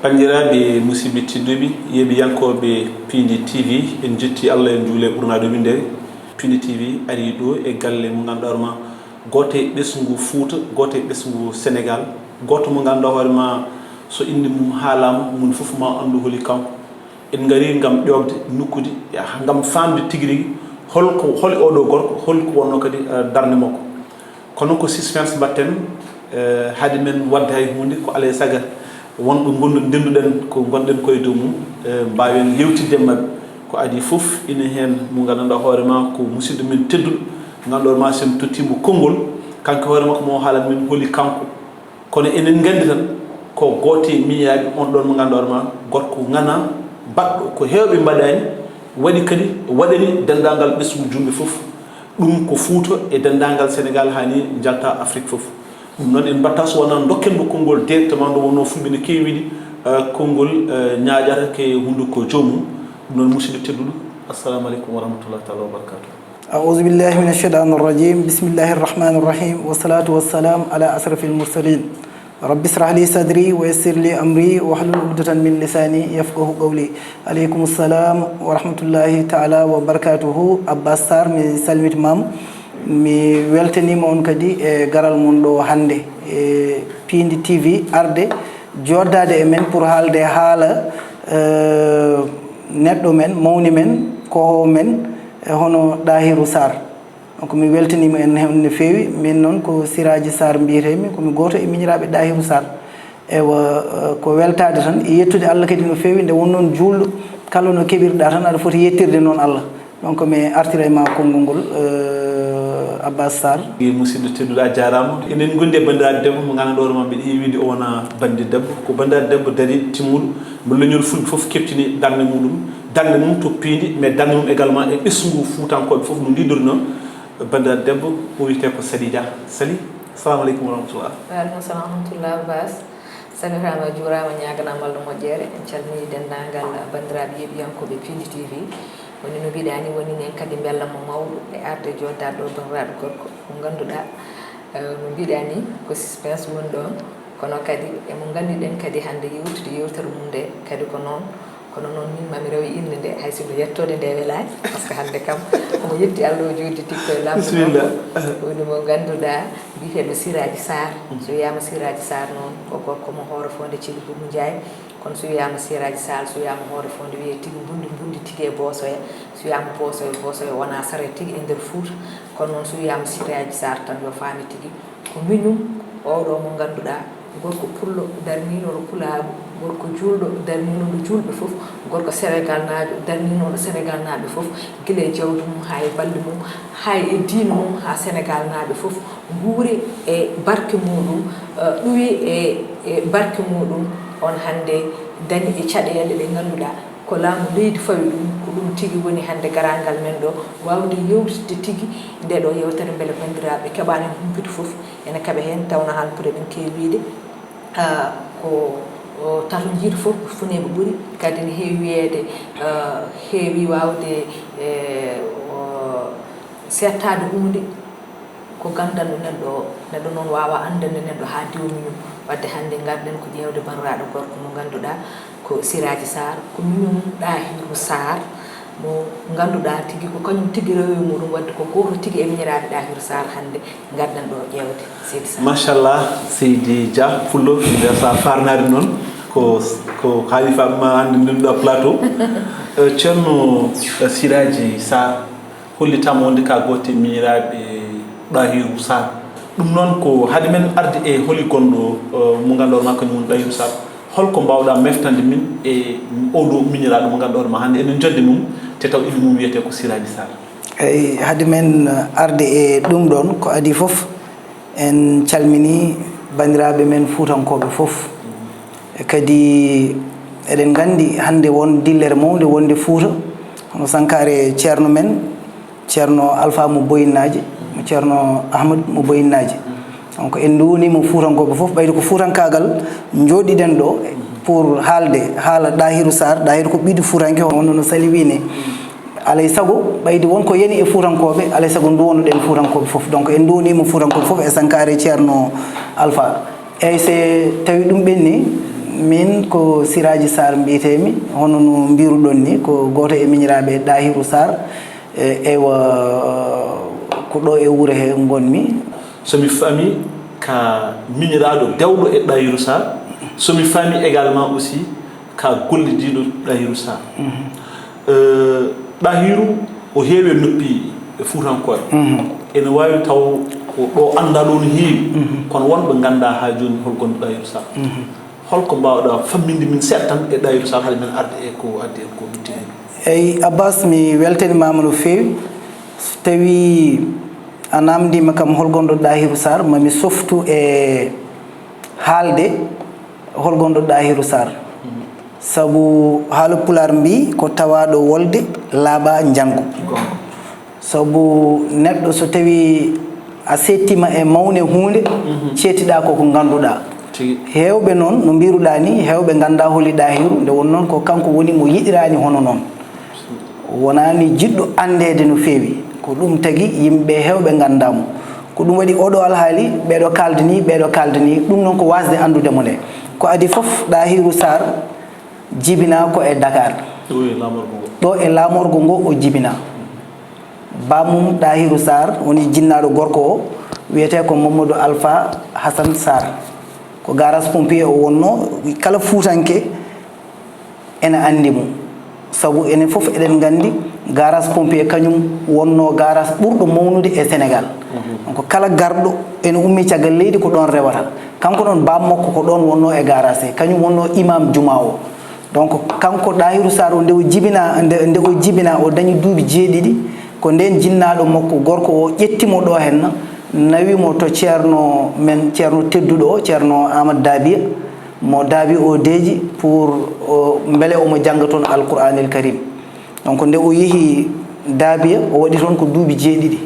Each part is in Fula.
Bandiraɓe musidɓe tedduɓe yeɓiyankoɓe Pindi TV en jetti Allah en juule ɓurnaɗo windere. Pindi TV ari ɗo e galle mo ganduɗa hoorema goto e ɓesgu Fouta, goto e ɓesgu Sénégal, goto mo ganduɗa hoorema so inde mum haalama mun foof ma andu holi kanko. En gari gam ƴewde nokkude gam famde tigui rigui hol oɗo gorko holko wonno kadi darde makko. Kono ko suspense batten haade men wadde hay hunde ko alay saga wonɓe ndenduɗen ko gonɗen koye dow mum mbawen yewtidde mabɓe ko adi foof ina hen mo ganduɗa hoorema ko musidɗo men tedduɗo ganduɗa hoorema sen tottimo konngol kanko hoore makko mo haalat men holi kanko. Kono enen gandi tan ko goto e miñiraɓe on ɗon mo ganduɗa hoorema gorko ngana baɗɗo ko hewɓe mbaɗani waɗi kadi waɗani dendagal ɓesgu julɓe foof ɗum ko Fouta e dendagal Sénégal hani jalta Afrique foof. ɗum noon en mbatta so wona dokken mo konngol directement nde wonno fulɓe ne kewiɗi konngol ñaƴata ke hunde ko joomum. ɗum noon musidɗo tedduɗo assalamu aleykum wa rahmatullahi taala wa barakatuh. أعوذ بالله من الشيطان الرجيم بسم الله الرحمن الرحيم والصلاة والسلام على أشرف المرسلين رب اشرح لي صدري ويسر لي أمري واحلل عقدة من لساني يفقهوا قولي عليكم السلام ورحمة الله تعالى وبركاته. Abbas Sarr mi salmitimama mi weltanima on kadi e garal mon ɗo hannde e Pindi TV arde joddade e men pour haalde haala neɗɗo men mawni men koho men hono Dahirou Sarr. Donc mi weltanima en hen no fewi. Min noon ko Siraji Sarr mbiyetemi komi goto e miñiraɓe Dahirou Sarr. Ewa ko weltade tan e yettude Allah kadi no fewi nde won noon julɗo kala no keɓirɗa tan aɗa foti yettirde noon Allah. Donc mi artira e ma konngol ngol Abbas Sarr. Musidɗo tedduɗo a jarama. Enen gondi e bandiraɗo debbo mo ganduɗa hoorema mbiɗa heewide o wona bande debbo ko bandiraɗo debbo dari timmuɗo mo leñol fulɓe foof keɓtini darde mum to Pindi mais darde mum également e ɓesgu Foutankoɓe foof no ndidori noon. Bandiraɗo debbo o wiyete ko Sali Dia. Sali assalamu aleykum wa rahmatullah. Waaleykum salam wa rahmatullah Abbas. Salmitama juurama ñaganama Allah moƴƴere en calmini dendagal bandiraɓe yeɓiyankoɓe Pindi TV. woni no mbiɗani woni nen kadi bellamo mawɗo e arde joddade ɗo bandiraɗo gorko mo ganduɗa no mbiɗani ko suspense woni ɗon kono kadi emo gandiɗen kadi hande yewtude yewtere mum nde kadi ko noon kono noon min mami rewi inde nde hay sono yettode nde welani par ce que hande kam omo yetti Allah o joddi tikko e lamdo woni mo ganduɗa mbiyeteɗo Siraji Sarr. So wiyama Siraji Sarr noon ko gorko mo hoore fonde Thily Boumou Ndiaye. kono so wiyama Siraji Sarr so wiyama hoore fonde wiye tigui bundi tigui e Bosoya. So wiyama Bosoya wona sare tigui e nder Fouta. kono noon so wiyama Siraji Sarr tan yo faami tigui ko miñum oɗo mo ganduɗa gorko pullo darninoɗo pulaɓe, gorko julɗo darninoɗo julɓe foof, gorko Sénégal naajo darninoɗo Sénégal naaɓe foof, guila e jawdi mum ha e balɗe mum ha e diine mum ha Sénégal naaɓe foof guuri e barke muɗum ɗuwi e barke muɗum on hande dañi e caɗele ɗe ganduɗa ko laamu leydi fawi ɗum ko ɗum tigui woni hande garangal men ɗo wawde yewtide tigui nde ɗo yewtere beele bandiraɓe keɓani humpito foof ene kaɓe hen tawno halpude ɗen kewiide ko tato jiitu fof funeɓe ɓuuri kadi ne heewi wiyede heewi wawde settade hunde ko gandanɗo neɗɗo noon wawa andande neɗɗo ha diwmiñum. wadde hande garɗen ko ƴewde bandiraɗo gorko mo ganduɗa ko Siraji Sarr ko miñum Dahirou Sarr mo ganduɗa tigui ko kañum tigui rewi muɗum wadde ko goto tigui e miñiraɓe Dahirou Sarr hande garɗen ɗo ƴewde Seydi Sarr. Machallah Seydi Dia pullo nder sa farnade noon ko halifa ma hande ndinɗo plateau. Ceerno Siraji Sarr hollitama wonde ka goto e miñiraɓe Dahirou Sarr. ɗum noon ko haade men arde e holi gonɗo mo ganduɗa ma kañum woni Dahirou Sarr. holko mbawɗa meftande min e oɗo miñiraɗo mo ganduɗa ma hande enen jodde mum te taw ina mum wiyete ko Siraji Sarr. eyi haade men arde e ɗum ɗon ko adi foof en calmini bandiraɓe men Foutankoɓe foof. kadi eɗen gandi hande won dillere mawde wonde Fouta hono sankare ceerno men ceerno Alpha mo Boyinaji mo ceerno Ahmad mo Boyinaji. donc en duunimo Foutankoɓe foof ɓayde ko Foutankagal jooɗiɗen ɗo pour haalde haala Dahirou Sarr. Dahirou ko ɓiɗo Foutanke wonno no Sali wini alay sago ɓayde wonko yani e Foutankoɓe alay sago duwonoɗen Foutankoɓe foof. donc en duunimo Foutankoɓe foof e sankare ceerno Alpha. eyyi se tawi ɗum ɓenni min ko Siraji Sar mbiyetemi hono no mbiruɗon ni ko goto e miñiraɓe Dahirou Sar ewa ko ɗo e wuuro he gonmi somi faami ka miñiraɗo dewɗo e Dahirou Sar somi faami également aussi ka gollidiɗo Dahirou Sar Dahirou o heewi noppi e Fuutankoɓe ene wawi taw ko ɗo anda ɗo no heewi kono wonɓe ganda ha joni holgonɗo Dahirou Sar holko mbawɗa famminde min seeɗa tan e Dahirou Sar haade men arde e ko addi en ko ɗuttini eyyi Abbas mi weltanimama no fewi so tawi a namdima kam holgonɗo Dahirou Sar mami softu e haalde holgonɗo Dahirou Sar sabu haala pular mbi ko tawaɗo wolde laaɓa janggo sabu neɗɗo so tawi a settima e mawne hunde ceetiɗa koko ganduɗa hewɓe noon no mbiruɗa ni hewɓe ganda holi Dahirou nde won noon ko kanko woni mo yiɗirani hono noon wonani jiɗɗo andede no fewi ko ɗum tagui yimɓe hewɓe gandamo ko ɗum waɗi oɗo alhaali ɓeɗo kaldani ɗum noon ko wasde andudemo nde ko adi foof Dahirou Sar jibina ko e Dakar ɗo e lamorgo ngo o jibina bamum Dahirou Sar woni jinnaɗo gorko o wiyete ko Mamadou Alpha Hassan Sar ko garage pompier o wonno kala fuutanke ene andi mo sabu enen fof eɗen gandi garage pompier kañum wonno garage ɓurɗo mawnude e Sénégal donc kala garɗo ene ummi caggal leydi ko ɗon rewata kanko ɗon bam makko ko ɗon wonno e garage he kañum wonno imam juma o donc kanko Dahirou Sar o nde o jibina o dañi duuɓi 7 ko nden jinnaɗo makko gorko o ƴettimo ɗo henna nawimo to ceerno men ceerno tedduɗo o ceerno Amadou Dabia mo daabi o deeji pour beele omo jangga toon alqouranil karim donc nde o yeehi Dabia o waɗi toon ko duuɓi 7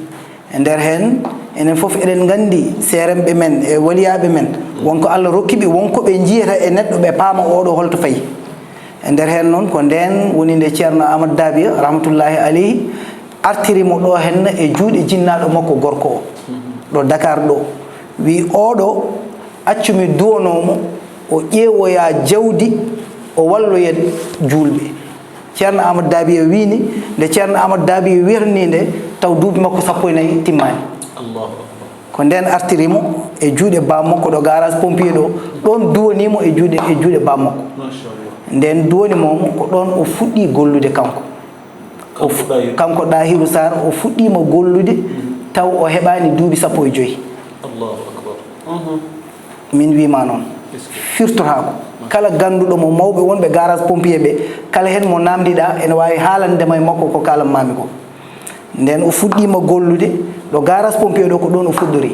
e nder hen enen foof eɗen gandi seremɓe men e waliyaɓe men wonko Allah rokkiɓe wonko ɓe jiyata e neɗɗo ɓe paama oɗo holto fayi e nder hen noon ko nden woni nde ceerno Amadou Dabia rahmatullahi aleyhi artirimo ɗo henna e juuɗe jinnaɗo makko gorko o ɗo Dakar ɗo wi oɗo accumi duwanomo o ƴeewoya jawdi o walloya julɓe ceerno Amadou Dabia wini nde ceerno Amadou Dabia wirni nde taw duuɓi makko 14 timmani ko nden artirimo e juuɗe bam makko ɗo garage pompier ɗo ɗon duwanimo e juuɗe bam makko nden duwanimomo ko ɗon o fuɗɗi gollude kanko Dahirou Sar o fuɗɗima gollude taw o heɓani duuɓi 15 min wima noon firtotako kala ganduɗo mo mawɓe wonɓe garage pompier ɓe kala hen mo namdiɗa ene wawi haalandema e makko ko kalanmami ko nden o fuɗɗima gollude ɗo garage pompier ɗo ko ɗon o fuɗɗori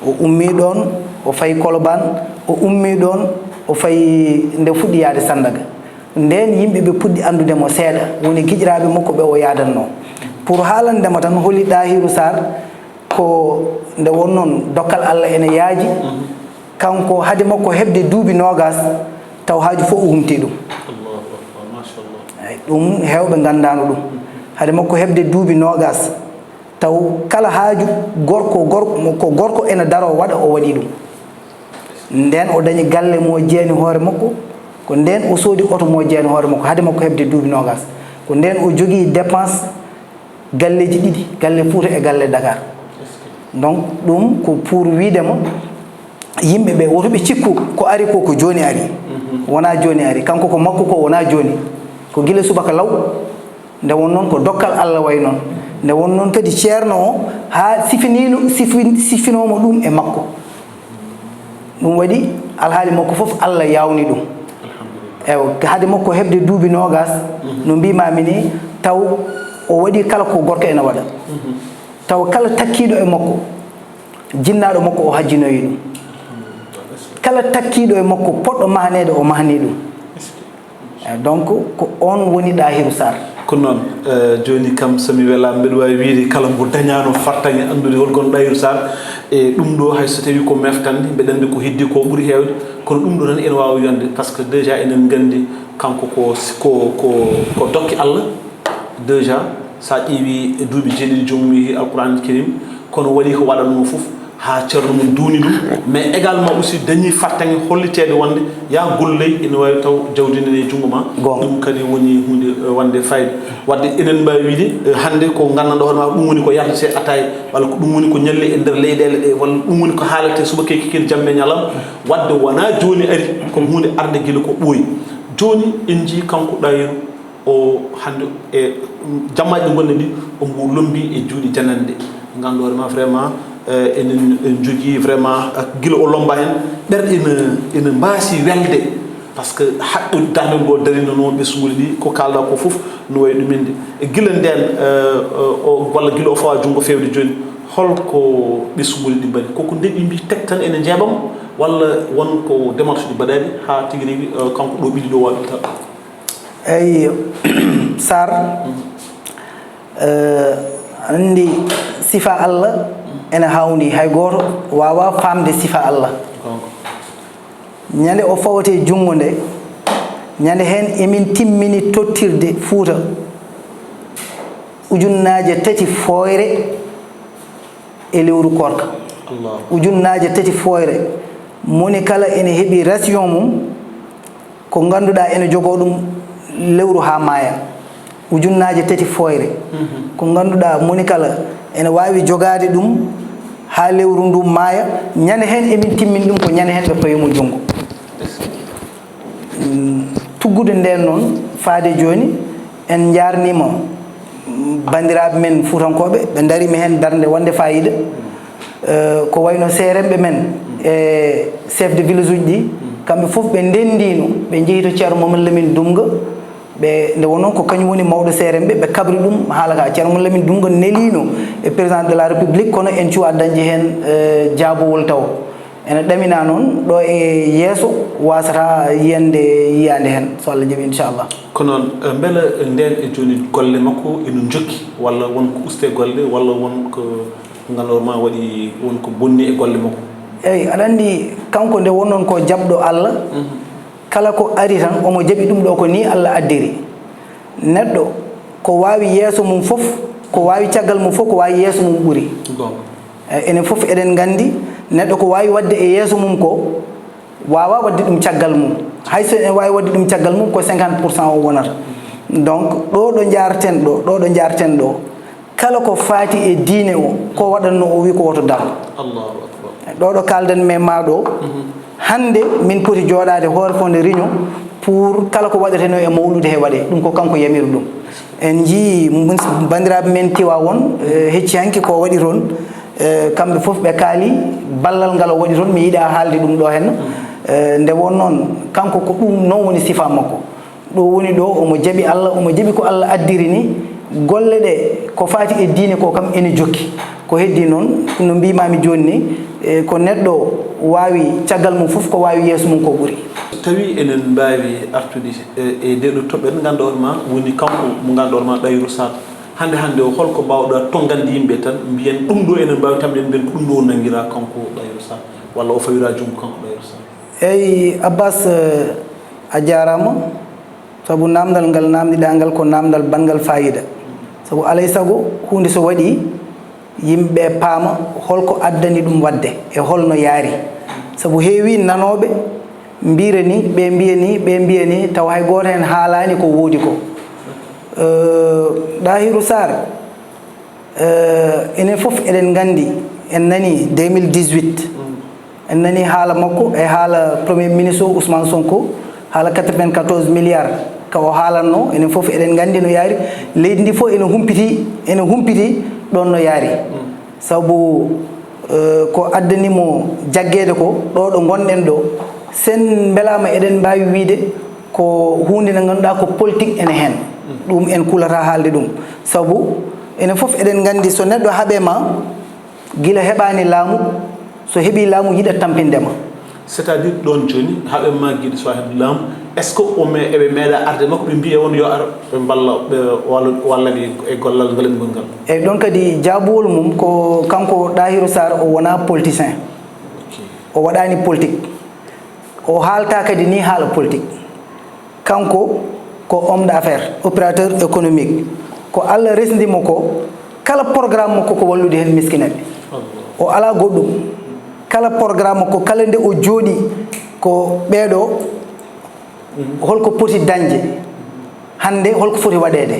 o ummi ɗon o fayi Colobane o ummi ɗon o fayi nde fuɗɗi yaade Sandaga nden yimɓeɓe puɗɗi andudemo seeɗa woni guiƴiraɓe makko ɓe o yadanno pour haalandema tan holi Dahirou Sar ko nde won noon dokkal Allah ene yaaji kanko haade makko heɓde duuɓi 20 taw haaju fof o humti ɗum ɗum hewɓe gandano ɗum haade makko heɓde duuɓi 20 taw kala haaju ko gorko ene daro waɗa o waɗi ɗum nden o dañi galle mo jeeni hoore makko ko nden o soodi oto mo jeeni hoore makko haade makko heɓde duuɓi 20 ko nden o jogii dépense galleji 2 galle Fouta e galle Dakar donc ɗum ko pour wiidema yimɓe ɓe wotoɓe cikku ko ari ko joni ari wona joni ari kanko ko makko ko wona joni ko gila subaka law nde won noon ko dokkal Allah way noon nde won noon kadi ceerno o ha sifinomo ɗum e makko ɗum waɗi alhaali makko fof Allah yawni ɗum ewa haade makko heɓde duuɓi 20 no mbimami ni taw o waɗi kala ko gorko ene waɗa taw kala takkiɗo e makko jinnaɗo makko o hajjinoyi ɗum kala takkiɗo e makko poɗɗo mahnede o mahni ɗum donc ko on woni Dahirou Sar ko noon joni kam somi welama mbeɗa wawi wiide kala mo dañano fartaŋe andude holgon Dahirou Sar e ɗum ɗo hay so tawi ko meftande mbeɗa andi ko heddi ko ɓuuri hewde kono ɗum ɗo tan ene wawi yonde par ce que déjà enen gandi kanko ko dokki Allah déjà sa ƴeewi e duuɓi 7 joomum yeehi alqouranil karim kono waɗi ko waɗanmo foof ha ceerno mum duuni ɗum mais également aussi dañi fattange holliteede wonde ya golley ina wawi taw jawdi ndene e junngo ma ɗum kadi woni hunde wonde fayde wadde eɗen mbawi wiide hannde ko nganndanɗo hoore ma ɗum woni ko yardete ataye walla ko ɗum woni ko ñalle e ndeer leyɗele ɗe walla ɗum woni ko haalate subaka kikel jamme ñalam wadde wona jooni ari ko hunde arde gila ko ɓooyi jooni en jii kanko ɗayiru o hannde e jammaji ɗi gonne ɗi o mbo lombi e juuɗe janande ɗe ngannduɗo hoore ma vraiment en jogii vraiment gila o lomba hen ɓerɗe ene mbaasi welde par ce que haɗɗo darde ngo darino noon ɓesgol ɗi ko kalɗa ko fof no wayi ɗuminde e gila nden walla gila o fawa junngo fewde jooni holko ɓesgol ɗi mbaɗi koko ndeɓi mbi tek tan ene jeeɓam walla wonko démarche ɗi mbaɗani ha tigi rigui kanko ɗo ɓiɗi ɗo wawi ta eyi sar andi sifa Allah ene hawni hay goto wawa famde sifa Allah ñande o fawate jungo nde ñande hen emin timmini tottirde Fuuta ujunnaje tati foyre e lewru korka ujunnaje tati foyre moni kala ene heeɓi ration mum ko ganduɗa ene jogo ɗum lewru ha maaya ujunnaje tati foyre ko ganduɗa moni kala ene wawi jogade ɗum ha lewru ndu maaya ñande hen emin timmini ɗum ko ñande hen ɓe payimo jungo tuggude nden noon faade joni en jarnima bandiraɓe men fuutankoɓe ɓe darima hen darde wonde fayida ko wayno seremɓe men e chef de village uji ɗi kamɓe foof ɓe ndendino ɓe jeeyi to ceerno Mamadou Lamine Dumga ɓe nde wonnoon ko kañum woni mawɗo seremɓe ɓe kabri ɗum haala ka ceerno Mamadou Lamine Dumga nelino e président de la république kono en cuwa dañde hen jaabowol taw ene ɗamina noon ɗo e yeeso wasata yiyande yiyande hen so Allah jaaɓi inchallah ko noon beele nden e joni golle makko ene jokki walla wonko uste golle walla wonko ngandorma waɗi wonko bonni e golle makko eyyi aɗa andi kanko nde wonnoon ko jaɓɗo Allah kala ko ari tan omo jaɓi ɗum ɗo ko ni Allah addiri neɗɗo ko wawi yeeso mum fof ko wawi caggal mum fof ko wawi yeeso mum ɓuuri enen fof eɗen gandi neɗɗo ko wawi wadde e yeeso mum ko wawa wadde ɗum caggal mum hayso en wawi wadde ɗum caggal mum ko 50% o wonata donc ɗo jarten ɗo jarten ɗo kala ko faati e diine o ko waɗanno o wi ko woto dal ɗo kaldan men ma ɗo hande min poti joɗade hoore fonde réunion pour kala ko waɗeteno e mawlude he waɗe ɗum ko kanko yamiri ɗum en jii bandiraɓe men tiwa won hecci hanki ko waɗi toon kamɓe fof ɓe kaali ballal ngal o waɗi toon mi yiiɗa haalde ɗum ɗo henna nde won noon kanko ko ɗum noon woni sifa makko ɗo woni ɗo omo jaɓi Allah omo jaɓi ko Allah addiri ni golle ɗe ko faati e diine ko kam ene jokki ko heddi noon no mbimami joni ni ko neɗɗo wawi caggal mum fof ko wawi yeeso mum ko ɓuuri tawi enen mbawi artude e ndeɗo toɓɓen ganduɗoma woni kanko mo ganduɗoma Ɗayiru Sarr hande o holko mbawɗa tongande yimɓe tan mbiyen ɗum ɗo enen mbawi tamde mbiyen ko ɗum ɗo nanguira kanko Ɗayiru Sarr walla o fawira jungo kanko Ɗayiru Sarr eyyi Abbas a jarama saabu namdal ngal namdiɗa ngal ko namdal bangal fayida saabu alay saago hunde so waɗi yimɓe paama holko addani ɗum wadde e holno yaari saabu heewi nanoɓe mbirani ɓe mbiyani taw hay goto hen haalani ko woodi ko Ɗahiru Sarr enen fof eɗen gandi en nani 2018 en nani haala makko e haala premier ministre o Ousmane Sonko haala 94 milliards ka o haalanno enen fof eɗen gandi no yaari leydi ndi fof ene humpiti ɗon no yaari sabu ko addanimo jaggede ko ɗo ɗo gonɗen ɗo sen belama eɗen mbawi wiide ko hunde nde ganduɗa ko politique ene hen ɗum en kulata haalde ɗum sabu enen fof eɗen gandi so neɗɗo haaɓema gila heɓani laamu so heeɓi laamu yiɗat tampindema c'est à dire ɗon joni haaɓema guiɗo so heeɓi laamu est ce que eɓe meeɗa arde makko ɓe mbiye on yo ar ɓe balla ɓe wallaɓe e gollal ngalengol ngal eyyi ɗon kadi jaabuwol mum ko kanko Ɗahiru Sarr o wona politicien o waɗani politique o haalta kadi ni haala politique kanko ko homme d'affaires opérateur économique ko Allah resdimo ko kala programme makko ko wallude hen miskineɓe o ala goɗɗum kala programme ko kala nde o jooɗi ko ɓeeɗo holko poti dañde hannde holko foti waɗeede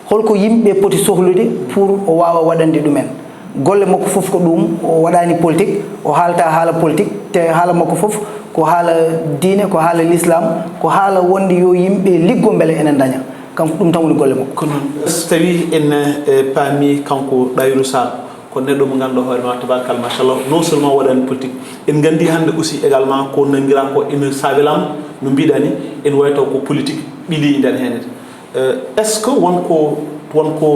holko yimɓe poti sohlude pour o waawa waɗande ɗumen golle makko fof ko ɗum o waɗani politique o haalta haala politique te haala makko fof ko haala diine ko haala l'islam ko haala wonde yo yimɓe liggo beele enen daña kanko ɗum tan woni golle makko ko noon so tawi en paami kanko Dahiru Sarr ko neɗɗo mo ngannduɗo hoore ma tabarakallah machallah non seulement waɗani politique en nganndi hannde aussi également ko nanngirama ko ene saabilama no mbiɗa ni en wawi taw ko politique ɓili nden hennede est ce que wonko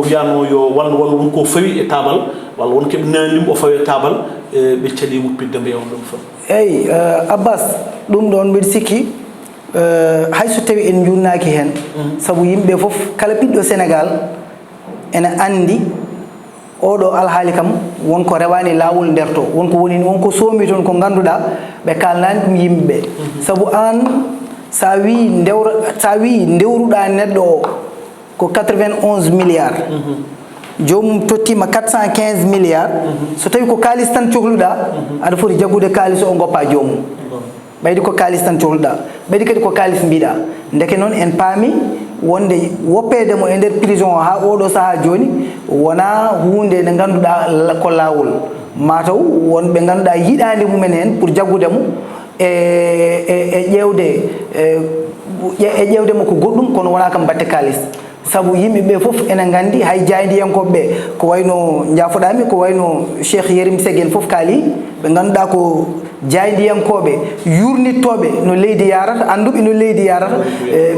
wiyano yo wonko fawi e taabal walla wonko ɓe nanimo o fawi e taabal ɓe caɗi wuppidde mbiya on ɗum fof eyyi Abbas ɗum ɗon mbiɗa sikki hayso tawi en jurnaki hen saabu yimɓe fof kala ɓiɗɗo Sénégal ene andi oɗo alhaali kam wonko rewani lawol nder to wonko soomi toon ko ganduɗa ɓe kalnani ɗum yimɓeɓe saabu an sa wi ndewruɗa neɗɗo o ko 91 milliards jomum tottima 415 milliards so tawi ko kalis tan cohluɗa aɗa foti jaggude kalis o goppa jomum ɓaydi ko kalis tan cohluɗa ɓaydi kadi ko kalis mbiɗa ndeke noon en paami wonde woppede mo e nder prison o ha oɗo saaha joni wona hunde nde ganduɗa ko lawol mataw wonɓe ganduɗa yiɗande mumen hen pour jaggude mo e ƴewde mo ko goɗɗum kono wona kam batte kalis sabu yimɓeɓe fof ene gandi hay jaydiyankoɓeɓe ko wayno jafoɗami ko wayno Cheikh Yérim Séguel fof kaali ɓe ganduɗa ko jaydiyankoɓe yurnittoɓe no leydi yarata anduɓe no leydi yarata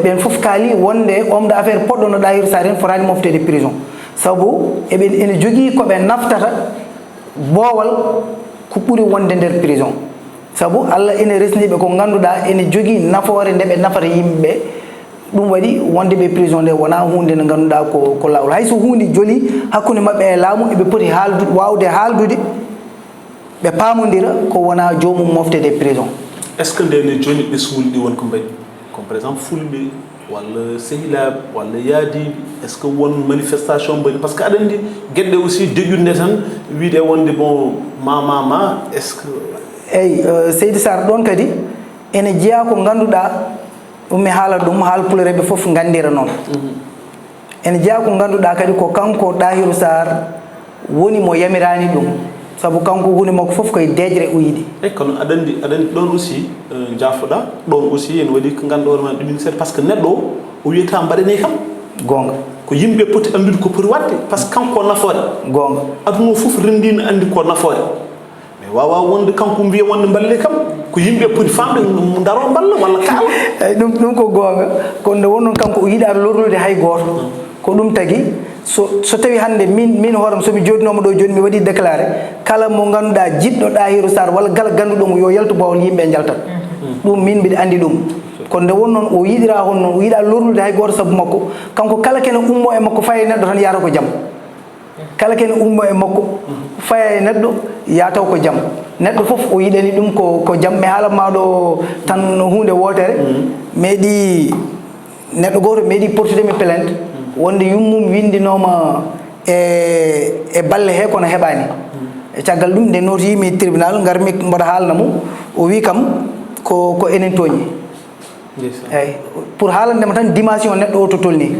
ɓen fof kaali wonde homme d'affaire poɗɗo no Dahiru Sarr en fotani moftede prison sabu ene jogui koɓe naftata boowal ko ɓuuri wonde nder prison sabu Allah ene resniɓe ko ganduɗa ene jogui nafoore nde ɓe nafata yimɓeɓe ɗum waɗi wonde ɓe prison nde wona hunde nde ganduɗa ko lawol hayso hunde joli hakkude mabɓe e laamu eɓe poti wawde haaldude ɓe paamodira ko wona jomum moftede prison est ce que ndene joni ɓesgol ɗi wonko mbaɗi comme par exemple fulɓe walla sehilaɓe walla yaadiɓe est ce que won manifestation mbaɗi par ce que aɗa andi gueɗɗe aussi deƴunde tan wiide wonde bon ma est ce que eyyi Seydi Sarr ɗon kadi ene jeeya ko ganduɗa ɗum mi haala ɗum haalpulereɓe fof gandira noon ene jeeya ko ganduɗa kadi ko kanko Dahiru Sarr woni mo yamirani ɗum sabu kanko hunde makko fof koye deejre o yiɗi eyyi kono aɗa andi ɗon aussi jafoɗa ɗon aussi ene waɗi ko ganduɗa hoorema ɗumin seeɗa par ce que neɗɗo o wiyata mbaɗane kam gonga ko yimɓe poti andude ko poti wadde par ce que kanko nafoore gonga aduna o fof rendino andi ko nafoore mais wawa wonde kanko mbiya wonde balle kam ko yimɓe poti famde daro balla walla kaala eyyi ɗum ko gonga kono nde wonnoon kanko o yiɗa lornude hay goto ko ɗum tagui so tawi hande min hooram somi jodinoma ɗo joni mi waɗi déclaré kala mo ganduɗa jiɗɗo Dahiru Sarr walla kala ganduɗomo yo yaltu bawol yimɓe jaltat ɗum min mbiɗa andi ɗum kono nde wonnoon o yiɗira hon noon o yiɗa lornude hay goto saabu makko kanko kala kene ummo e makko faye neɗɗo tan yata ko jaam kala kene ummo e makko faye neɗɗo yataw ko jaam neɗɗo fof o yiɗani ɗum ko jaam mi haalanma ɗo tan hunde wotere meeɗi neɗɗo goto meeɗi portude mi plainte wonde yummum windinoma e balle he kono heɓani e caggal ɗum nde notiyimi tribunal garmi mboɗo haalna mo o wi kam ko enen tooñi eyyi pour haalandema tan dimension neɗɗo o to tolni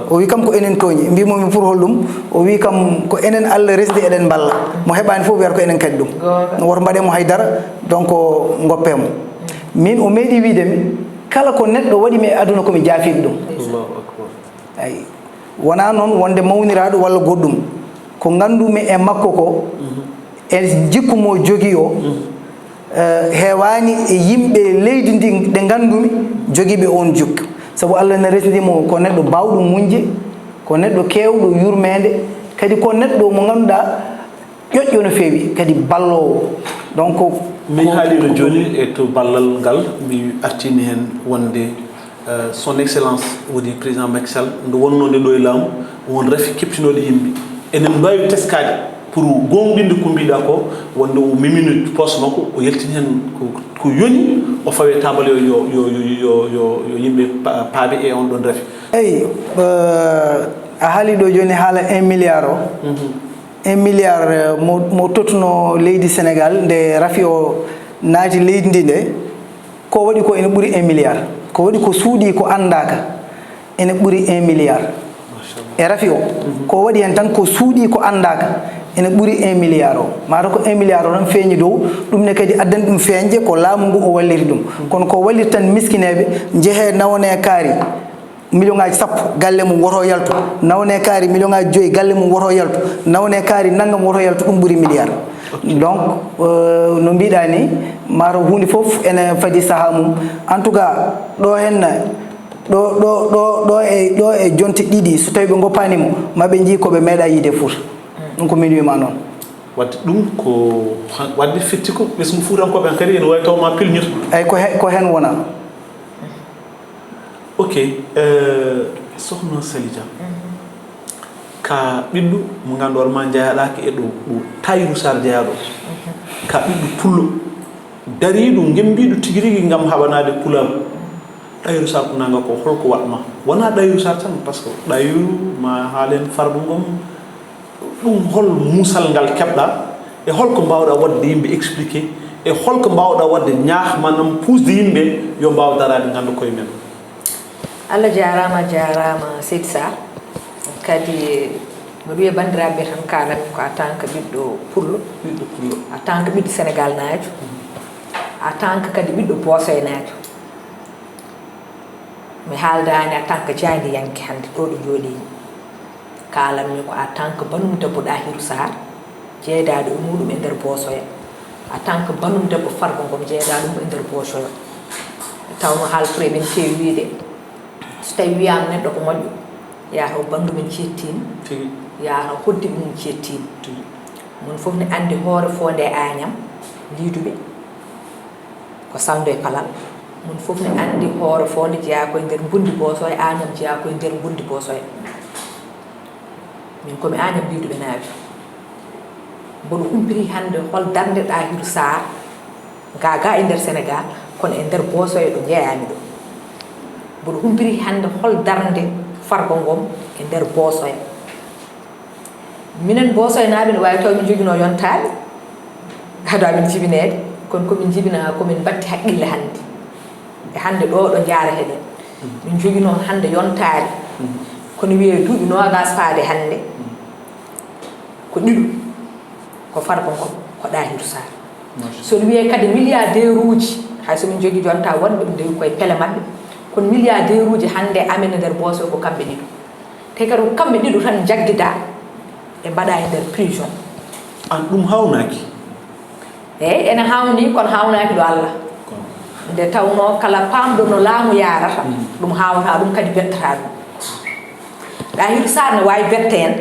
o wi kam ko enen tooñi mbimomi pour holɗum o wi kam ko enen Allah resdi eɗen balla mo heɓani fof wiyata ko enen kadi ɗum woto mbaɗemo haydara donc goppemo min o meeɗi wiidemi kala ko neɗɗo waɗimi e aduna komi jaafiɗo ɗum eyyi wona noon wonde mawniraɗo walla goɗɗum ko gandumi e makko ko e jikku mo jogui o heewani e yimɓe leydi ndi ɗe gandumi jogiiɓe on jukku sabu Allah ne resnidimo ko neɗɗo bawɗo muñje ko neɗɗo kewɗo yurmede kadi ko neɗɗo mo ganduɗa ƴoƴƴo no feewi kadi ballowo donc mi haalino joni e to ballal ngal mi artini hen wonde son excellence woni président Macky Sall nde wonnode ɗo e laamu won rafi keptinoɗe yimɓe enen mbawi teskade pour gonɗinde ko mbiɗa ko wonde o mimino poste makko o yaltini hen ko yoni o fawe tabal yo yimɓe paaɓe e on ɗon rafi eyyi a haali ɗo joni haala 1 milliard o 1 milliard mo tottuno leydi Sénégal nde rafi o naati leydi ndi nde ko waɗi ko ene ɓuri 1 milliard ko waɗi ko suuɗi ko andaka ene ɓuri 1 milliard e rafi o ko waɗi hen tan ko suuɗi ko andaka ene ɓuri 1 milliard o mata ko 1 milliard o tan feeñi dow ɗum ne kadi addani ɗum feeñde ko laamu ngu o walliri ɗum kono ko wallir tan miskineɓe jeehe nawone kaari million ngaji sappo galle mum woto yaltu nawne kaari million ngaji 5 galle mum woto yaltu nawne kaari nangam woto yaltu ɗum ɓuri milliard donc no mbiɗa ni mata hunde foof ene fadi saaha mum en tout cas ɗo henna ɗo e jonte ɗiɗi so tawi ɓe goppanimo maɓe jii koɓe meeɗa yiide Fouta ɗum ko min wima noon wadde ɗum ko wadde fitti ko ɓesgu fuutankoɓe en kadi ene wawi taw ma pilñoto eyyi ko hen wona ok sohna Sally Dia ka ɓiɗɗo mo ganduɗa ma jeeyaɗaki e ɗo Tahirou Sarr jeeyaɗo ka ɓiɗɗo pullo dariɗo gembiɗo tigui rigui gam haɓanade pulaku Tahirou Sarr ko nanga ko holko watma wona Tahirou Sarr tan par ce que Tahirou ma haalen Farba Ngom ɗum hol musal ngal keɓɗa e holko mbawɗa wadde yimɓe expliqué e holko mbawɗa wadde ñaax manam pusde yimɓe yo mbaw darade ganda koye men Allah jarama Seydi Sarr kadi mbiɗa wiya bandiraɓe tan kalami ko en tant que ɓiɗɗo pullo en tant que ɓiɗɗo Sénégal naajo en tant que kadi ɓiɗɗo Bosoye naajo mi haaldani en tant que jandiyanke hande ɗo ɗo jooɗi kalanmi ko en tant que banum debbo Tahirou Sarr jeedaɗo e muɗum e nder Bosoye en tant que banum debbo Farba Ngom jeedaɗum e nder Bosoye tawno haalpure men kewi wiide so tawi wiyama neɗɗo ko moƴƴo yataw bandu men cettino yataw hoddiɓe mum cettino mon foof ne andi hoore fonde Agnam liiduɓe ko Sando e Palal mon foof ne andi hoore fonde jeeya koye nder Bundi Bosoye Agnam jeeya koye nder Bundi Bosoye min komi Agnam liiduɓe naajo mboɗo humpiri hande hol darde Tahirou Sarr gaga e nder Sénégal kono e nder Bosoye ɗo jeeyami ɗo mboɗo humpiri hande hol darde Farba Ngom e nder Bosoye minen Bosoye naaɓe ne wawi taw min joguino yontade hado amin jibinede kono komin jibina komin batti haqqille hande e hande ɗo ɗo jaaraheɗen min joguino hande yontade kono wiye duuɓi nogas faade hande ko ɗiɗo ko Farba Ngom ko Tahirou Sarr sono wiye kadi milliardaire uji hay somin jogui jonta wonɓe ɓe dewi koye pele mabɓe kono milliardaire uji hande amen e nder Bosoye ko kamɓe ɗiɗo te kadi ko kamɓe ɗiɗo tan jaggida ɓe mbaɗa e nder prison an ɗum hawnaki eyyi ene hawni kono hawnaki ɗo Allah nde tawno kala pamɗo no laamu yarata ɗum hawata ɗum kadi bettata ɗum Tahirou Sarr ne wawi bette en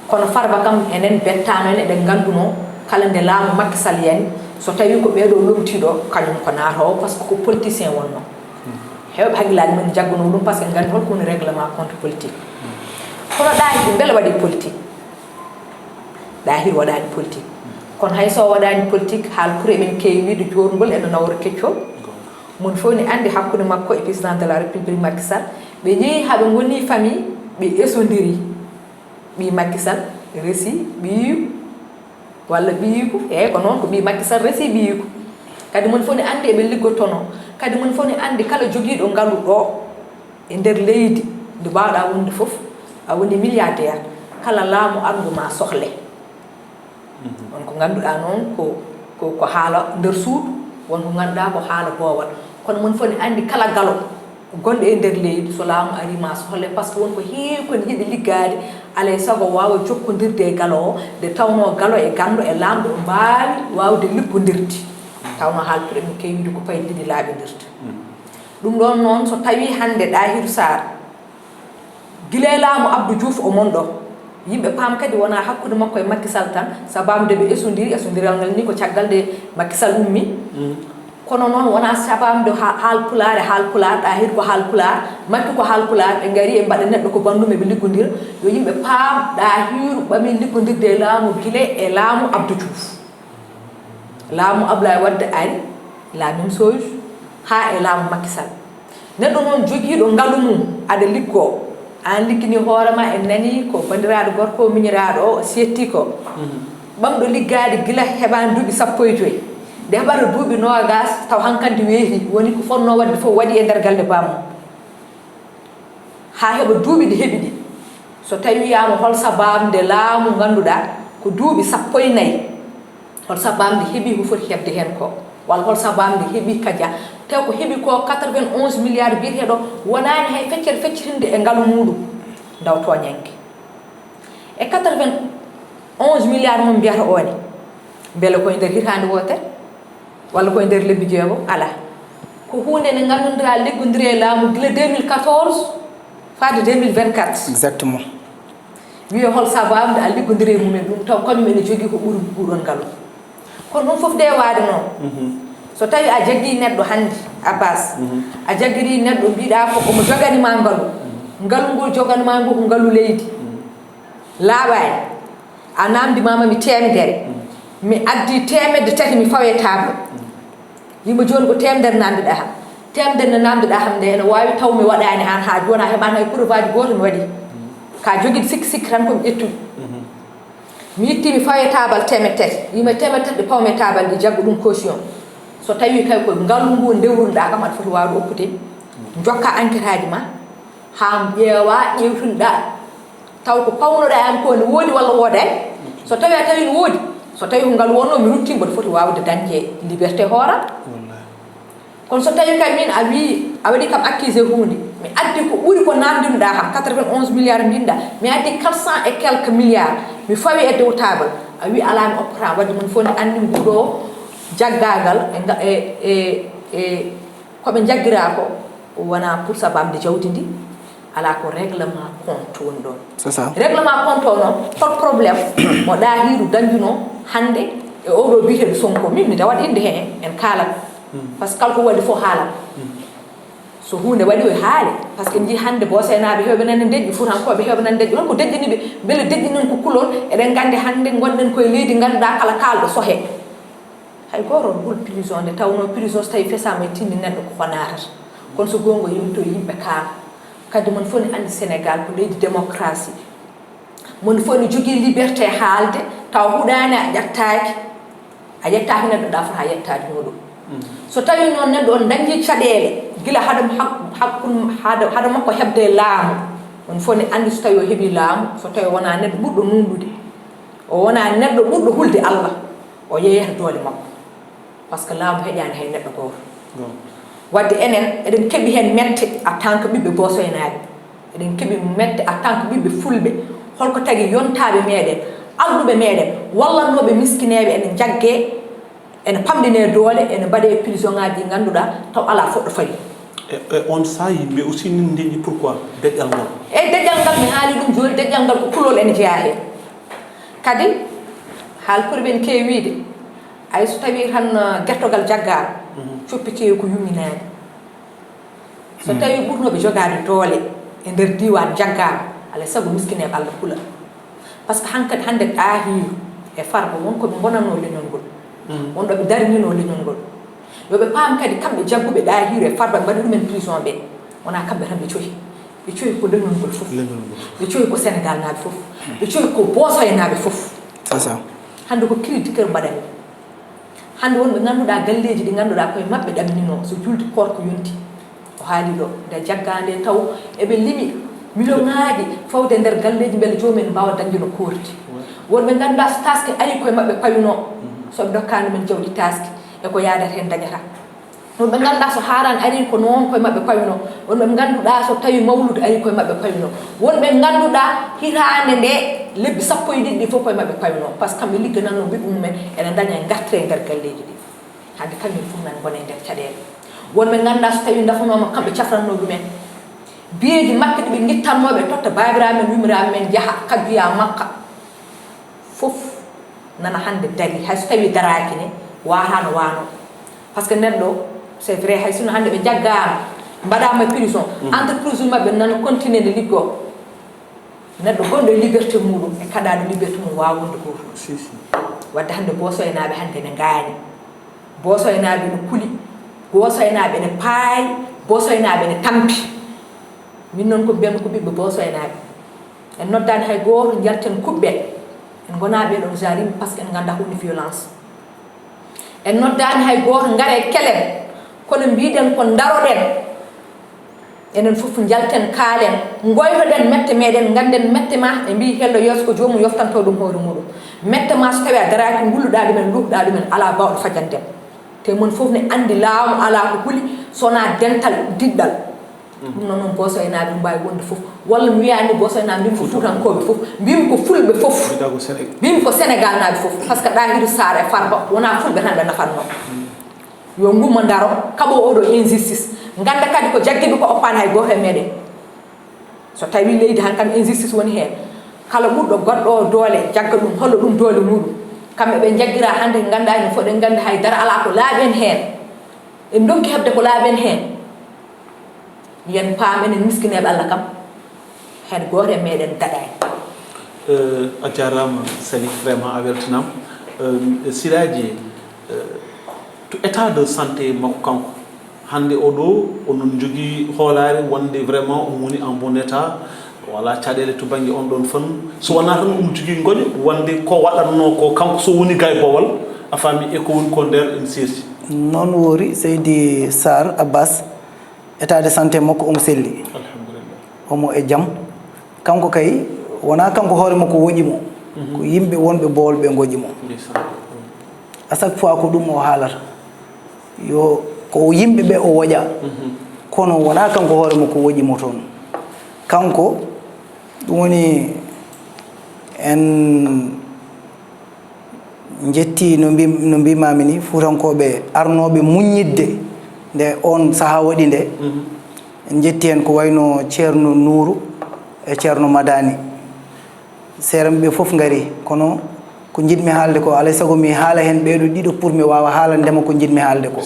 kono Farba kam enen bettano en eɗen ganduno kala nde laamu Macky Sall yani so tawi ko ɓeɗo lomtiɗo kañum ko naatowo par ce que ko politicien wonno hewɓe haqqillaji men jagguno ɗum par ce que gandi holko woni règlement contre politique kono Tahirou beele waɗi politique Tahirou waɗani politique kono hayso waɗani politique haalpure men kewi wiide jorgol ene nawra keccol mon fof ne andi hakkude makko e président de la république Macky Sall ɓe jeeyi haaɓe goni famille ɓe esodiri ɓi Macky Sall resi ɓiiyu walla ɓiyiko eyyi ko noon ko ɓi Macky Sall resi ɓiyiko kadi mon fof ne andi eɓe liggotono kadi mon fof ne andi kala joguiɗo ngaalu ɗo e nder leydi nde mbawɗa wonde foof a woni milliardaire kala laamu ardu ma sohle on ko ganduɗa noon ko haala nder suudu wonko ganduɗa ko haala boowal kono mon fof ne andi kala galo gonɗo e nder leydi so laamu ari ma sohle par ce que wonko heewi kone yiiɗi liggade alay saago wawa jokkodirde e galo o nde tawno galo e gandu e lamɗo mbawi wawde liggodirde tawno haalpure min kewiide ko payi ɗiɗi laaɓidirta ɗum ɗon noon so tawi hande Tahirou Sarr guila laamu Abdou Diouf o mon ɗo yimɓe paam kadi wona hakkude makko e Macky Sall tan sababude ɓe esodiral ngal ni ko caggal nde Macky Sall ummi kono noon wona sababude haalpular Tahirou ko haalpular Macky ko haalpular ɓe gari e mbaɗa neɗɗo ko bandum eɓe liggodira yo yimɓe paam Tahirou ɓami liggodirde e laamu guila e laamu Abdou Diouf laamu Abdoulaye Wade ari la même chose ha e laamu Macky Sall neɗɗo noon joguiɗo ngaalu mum aɗa liggo an liggini hoorema en nani ko bandiraɗo gorko miñiraɗo o setti ko ɓamɗo liggade gila heɓani duuɓi 15 nde heɓata duuɓi 20 taw hankkandi weehi woni ko fonno wadde fof waɗi e nder galle bamum ha heɓa duuɓi ɗi heɓi ɗi so tawi wiyama hol sabamde laamu ganduɗa ko duuɓi 14 hol sabamde heeɓi ko foti hebde hen ko walla hol sabamde heeɓi kadia taw ko heeɓi ko 91 milliards biyeteɗo wonani hay feccere feccitinde e ngaalu muɗum daw toñanke e 91 milliards mum mbiyata oni beele koye nder hitande wotere walla koye nder lebbi jeego ala ko hunde nde ngannduɗa liggodiri e laamu gila 2014 faade 2024 exactement wiye hol sabamde a liggodiri e mumen ɗum taw kañum ene jogui ko ɓuri ɓuuɗon ngaalu kono ɗum fof de waade noon so tawi a jaggui neɗɗo hannde Abbas a jaggiri neɗɗo mbiɗa ko omo joganima ngaalu ngaalu ngol joganima ngo ko ngaalu leydi laaɓani a namdimama mi temedere mi addi 3 mi fawe table yimo joni ko temedere namdiɗa ham temedere nde namdiɗa ham nde ene wawi taw mi waɗani an ha joni a heɓani hay preuve aji goto mi waɗi ka joguiɗo sikki tan komi ƴettuɗi mi yitti mi fawe table 3 yimo 3 ɗe pawme table ɗi jaggo ɗum caution so tawi kay ko ngaalu ngu dewruɗa kam aɗa foti wawde hokkude jokka enquête aji ma ha ƴeewa ƴewtunoɗa taw ko pawnoɗa am ko ne woodi walla wooday so tawi a tawi ne woodi so tawi ko ngaalu wonno mi rutti mboɗo foti wawde dañde liberté hoora kono so tawi kay min a wi a waɗi kam accusé hunde mi addi ko ɓuuri ko namdinuɗa kam 91 milliards mbinɗa mi addi 400 et quelques milliards mi fawi e dow table a wi ala mi oppata wadde mon fof ne andi nguɗo jaggagal e koɓe jaggira ko wona pour sabamde jawdi ndi ala ko règlement compte woni ɗon c'est ça règlement compte o noon hol probléme mo ɗahiru dañduno hande e oɗo biyeteɗo Sonko min mi dawat inde he en kaalat par ce que kala ko waɗi fof haalat so hunde waɗi o haali par ce que jii hande bosenaɓe hewɓe nande deƴƴi futankoɓe hewɓe nande deƴƴi holko deƴƴiniɓe beele deƴƴinen ko kulol eɗen gandi hande gonɗen koye leydi ganduɗa kala kalɗo sohe hay goto hol prison nde tawno prison so tawi fesama e tinni neɗɗo ko natata kono so gonga yimto yimɓe kaala kadi mon fof ne andi Sénégal ko leydi démocratie mon fof ne jogui liberté haalde taw huɗani a yettaki neɗɗo ɗa fota yettade muɗum so tawi noon neɗɗo on dañi caɗele gila haɗa makko hebde laamu on fof ne andi so tawi o heeɓi laamu so tawi wona neɗɗo ɓurɗo nunɗude o wona neɗɗo ɓurɗo hulde Allah o yeeyata doole makko par ce que laamu heƴani hay neɗɗo goto wadde enen eɗen keeɓi hen mette en tant que ɓiɓɓe bosoynaɓe eɗen keeɓi mette en tant que ɓiɓɓe fulɓe holko tagui yontaɓe meɗen alɗuɓe meɗen wallatnoɓe miskineɓe ene jaggue ene pamɗine doole ene mbaɗe prison ngaji ɗi ganduɗa taw ala foɗɗo fayi on sa yimɓe aussi nin ndeñi pourquoi deƴƴal ngal eyyi deƴƴal ngal mi haali ɗum joni deƴƴal ngal ko kulol ene jeeya hen kadi haal pourɓe en keewide ay so tawi tan guertogal jaggama coppitewi ko yuminani so tawi ɓurnoɓe jogade doole e nder diwan jaggama alay saago miskineɓe Allah kula par ce que hankkadi hande ɗahiru e farba wonkoɓe gonanno leñol ngol wonɗoɓe darinino leñol ngol yoɓe paam kadi kamɓe jagguɓe ɗahiru e farba ɓe mbaɗi ɗumen prison ɓe wona kamɓe tan ɓe cohi ɓe cohi ko leñol ngol foof ɓe cohi ko Sénégal naɓe foof ɓe cohi ko bosoyenaɓe foof c'est ça hande ko critique mbaɗani hande wonɓe ganduɗa galleji ɗi ganduɗa koye mabɓe ɗamnino so julde korko yonti o haali ɗo nde jaggande taw eɓe limi million ŋaaji fawde nder galleji beele jomumen mbawa dañde no korti wonɓe ganduɗa so taske ari koye mabɓe payuno soɓe dokkani men jawdi taski eko yadata hen dañata wonɓe ganduɗa so harani ari ko noon koye mabɓe payuno wonɓe ganduɗa so tawi mawlude ari koye mabɓe payuno wonɓe ganduɗa hitande nde lebbi 11 ɗi fof koye mabɓe payuno par ce que kamɓe liggananno ɓiɓɓe mumen ene daña e gartire nder galleji ɗi hande kañum fof nan gone nder caɗele wonɓe ganduɗa so tawi dafanoma kamɓe cafranno ɗumen biyeji makko ɗiɓe guittannoɓe totta babiraɓe men yumiraɓe men jaaha kabbiya makka fof nana hande dari hay so tawi daraki ne watano wano par ce que neɗɗo c'est vrai hay sino hande ɓe jaggama mbaɗama prison entreprise mabɓe nana continue nde liggo neɗɗo gonɗo liberté muɗum e kaɗaɗo liberté mum wawunde goto wadde hande bosoyenaɓe hande ne gaani bosoyenaɓe ne kuuli bosoyenaɓe ne paayi bosoyenaɓe ne tampi min noon ko mbiyammi ko ɓiɓɓe Bosoynaɓe en noddani hay goto jalten kuɓɓe en gona ɓeɗon jarima par ce que en ganda hunde violence en noddani hay goto gaare kelen kono mbiɗen ko daroɗen enen fof jalten kaalen goytoɗen mette meɗen ganden mette ma ɓe mbi hello yeeso ko jomum yoftanto ɗum hoore muɗum mette ma so tawi a daraki gulluɗa ɗumen luuɗɗa ɗumen ala bawɗo fajandem te mon fof ne andi laamu ala ko huuli sona dental diɗɗal ɗum noon noon Bosoynaɓe ɗum mbawi wonde fof walla mi wiyani Bosoynaɓe mbimi ko Fuutankoɓe fof mbimi ko fulɓe fof mbimi ko Sénégal naɓe fof par ce que Ɗahiru Sarr e Farba wona fulɓe tan ɓe nafatno yo ngummo daro kaɓo oɗo injustice ganda kadi ko jagguiɓe ko oppani hay goto e meɗen so tawi leydi han kam injustice woni hen kala ɓurɗo goɗɗo doole jagga ɗum hollo ɗum doole muɗum kamɓe ɓe jaggira hande ganda ene fof ɗen gandi haydara ala ko laaɓen hen en donki hebde ko laaɓen hen yen paam enen miskineɓe Allah kam hen goto e meɗen daɗani a jarama Sali vraiment a weltanama Siraji to état de santé makko kanko hande oɗo onon jogui hoolare wonde vraiment on woni en bon état wala caɗele to banggue on ɗon fan so wona tan ɗum jogui gooƴa wonde ko waɗatno ko kanko so woni gay Bowal a faami e ko woni ko nder en serti noon woori Seydi Sarr Abbas état de santé makko omo selli alhamdulillah omo e jaam kanko kay wona kanko hoore makko woƴimo ko yimɓe wonɓe Bowol ɓe goƴimo à chaque fois ko ɗum o haalata yo ko yimɓe ɓe o woƴa kono wona kanko hoore makko woƴimo toon kanko ɗum woni en jetti no mbimami ni Fuutankoɓe arnoɓe muñidde nde on saaha waɗi nde en jetti hen ko wayno ceerno Nourou e ceerno Madani seeram ɓe fof ngari kono ko jiɗmi haalde ko alay saago mi haala hen ɓeeɗo ɗiɗo pour mi wawa haalandema ko jiɗmi haalde ko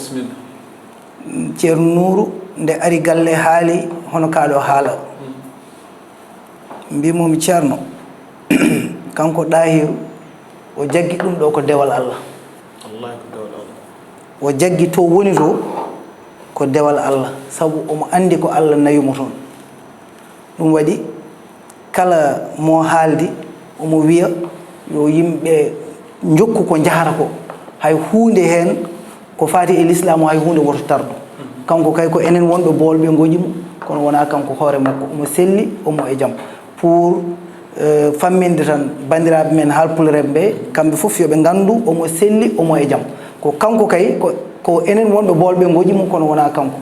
ceerno Nourou nde ari galle haali hono kaɗo haala mbimomi ceerno kanko Ɗahiru o jaggi ɗum ɗo ko dewal Allah o jaggi to woni to ko dewal Allah sabu omo andi ko Allah nayumo toon ɗum waɗi kala mo haaldi omo wiya yo yimɓe jokku ko jahata ko hay hunde hen ko fati e l'islam hay hunde woto tardu kanko kay ko enen wonɓe Bowol ɓe goƴimo kono wona kanko hoore makko omo selli omo e jaam pour famminde tan bandiraɓe men Haalpulareɓe ɓe kamɓe fof yoɓe gandu omo selli omo e jaam ko kanko kay ko enen wonɓe Bowol ɓe goƴimo kono wona kanko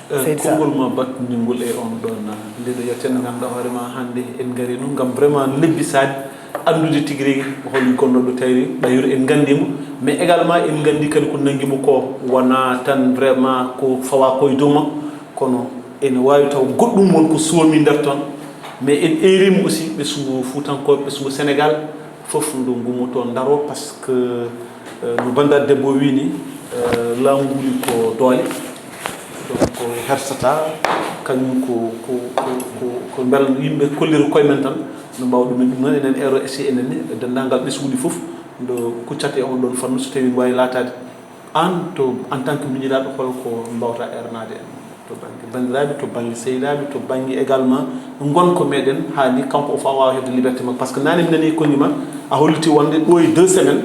konngol ma battingol e on ɗon ndeɗo yettene ganduɗa hoorema hande en gari ɗum gam vraiment lebbisade andude tigui rigui holni gonnoɗo tawri Ɗahiru en gandimo mais également en gandi kadi ko nanguimo ko wona tan vraiment ko fawa koye dow makko kono ene wawi taw goɗɗum won ko soomi nder toon mais en erima aussi ɓe sugo Fuutankoɓe ɓe sugo Sénégal foof ndo ngumo toon daro par ce que no bandar debbo wini laamu wuli ko doole donc ko hersata kañum ko bel yimɓe kollira koye men tan no mbawa ɗumen ɗum noon enen ero essaye enen ni dendagal ɓesguɗi fof ndo kuccate on ɗon fannu so tawi wawi latade an to en tant que miñiraɗo holko mbawta ernade en to banggue bandiraɓe to banggue sehilaɓe to banggue également gonko meɗen hani kanko o fa wawa hebde liberté makko par ce que nane mi nani konñuma a holliti wonde ɗo e 2 semaines